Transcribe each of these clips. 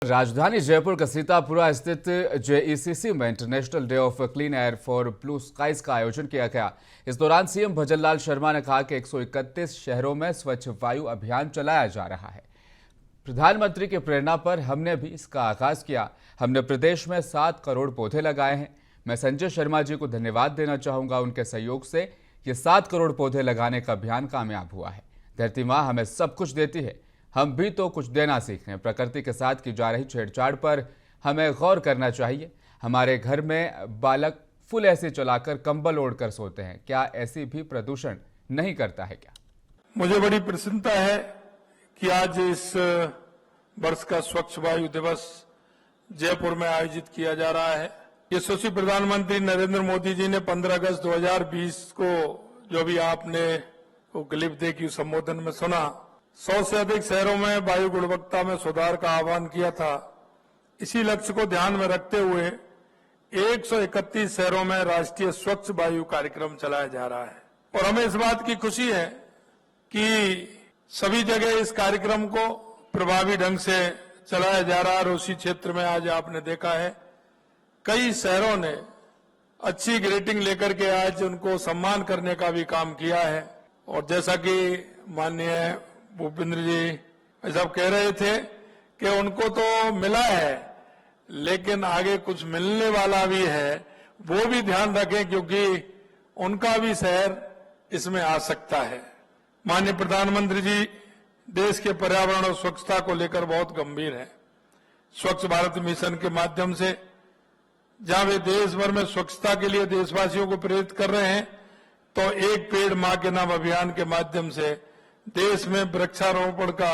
राजधानी जयपुर का सीतापुरा स्थित जेईसीसी में international day of clean air for blue skies का आयोजन किया गया। इस दौरान सीएम भजनलाल शर्मा ने कहा कि 131 शहरों में स्वच्छ वायु अभियान चलाया जा रहा है। प्रधानमंत्री की प्रेरणा पर हमने भी इसका आगाज किया। हमने प्रदेश में 7 करोड़ पौधे लगाए हैं। मैं संजय शर्मा जी को धन्यवाद देना चाहूंगा। उनके सहयोग से ये 7 करोड़ पौधे लगाने का अभियान कामयाब हुआ है। धरती माँ हमें सब कुछ देती है, हम भी तो कुछ देना सीखें। प्रकृति के साथ की जा रही छेड़छाड़ पर हमें गौर करना चाहिए। हमारे घर में बालक फुल एसी चलाकर कंबल ओढ़कर सोते हैं, क्या ऐसी भी प्रदूषण नहीं करता है क्या? मुझे बड़ी प्रसन्नता है कि आज इस वर्ष का स्वच्छ वायु दिवस जयपुर में आयोजित किया जा रहा है। यशस्वी प्रधानमंत्री नरेंद्र मोदी जी ने 15 अगस्त 2020 को जो भी आपने वो क्लिप देखी, उस संबोधन में सुना, 100 से अधिक शहरों में वायु गुणवत्ता में सुधार का आह्वान किया था। इसी लक्ष्य को ध्यान में रखते हुए 131 शहरों में राष्ट्रीय स्वच्छ वायु कार्यक्रम चलाया जा रहा है और हमें इस बात की खुशी है कि सभी जगह इस कार्यक्रम को प्रभावी ढंग से चलाया जा रहा है। और उसी क्षेत्र में आज आपने देखा है कई शहरों ने अच्छी रेटिंग लेकर के आज उनको सम्मान करने का भी काम किया है। और जैसा कि माननीय भूपेंद्र जी सब कह रहे थे कि उनको तो मिला है लेकिन आगे कुछ मिलने वाला भी है, वो भी ध्यान रखें क्योंकि उनका भी शहर इसमें आ सकता है। माननीय प्रधानमंत्री जी देश के पर्यावरण और स्वच्छता को लेकर बहुत गंभीर हैं। स्वच्छ भारत मिशन के माध्यम से जहां वे देश भर में स्वच्छता के लिए देशवासियों को प्रेरित कर रहे हैं, तो एक पेड़ मां के नाम अभियान के माध्यम से देश में वृक्षारोपण का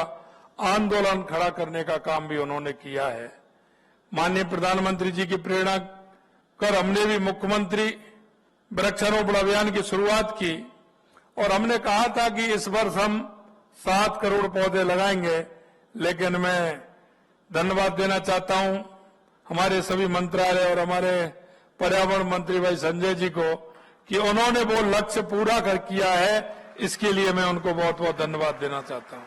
आंदोलन खड़ा करने का काम भी उन्होंने किया है। माननीय प्रधानमंत्री जी की प्रेरणा कर हमने भी मुख्यमंत्री वृक्षारोपण अभियान की शुरुआत की और हमने कहा था कि इस वर्ष हम 7 करोड़ पौधे लगाएंगे। लेकिन मैं धन्यवाद देना चाहता हूं हमारे सभी मंत्रालय और हमारे पर्यावरण मंत्री भाई संजय जी को कि उन्होंने वो लक्ष्य पूरा कर किया है। इसके लिए मैं उनको बहुत बहुत धन्यवाद देना चाहता हूं।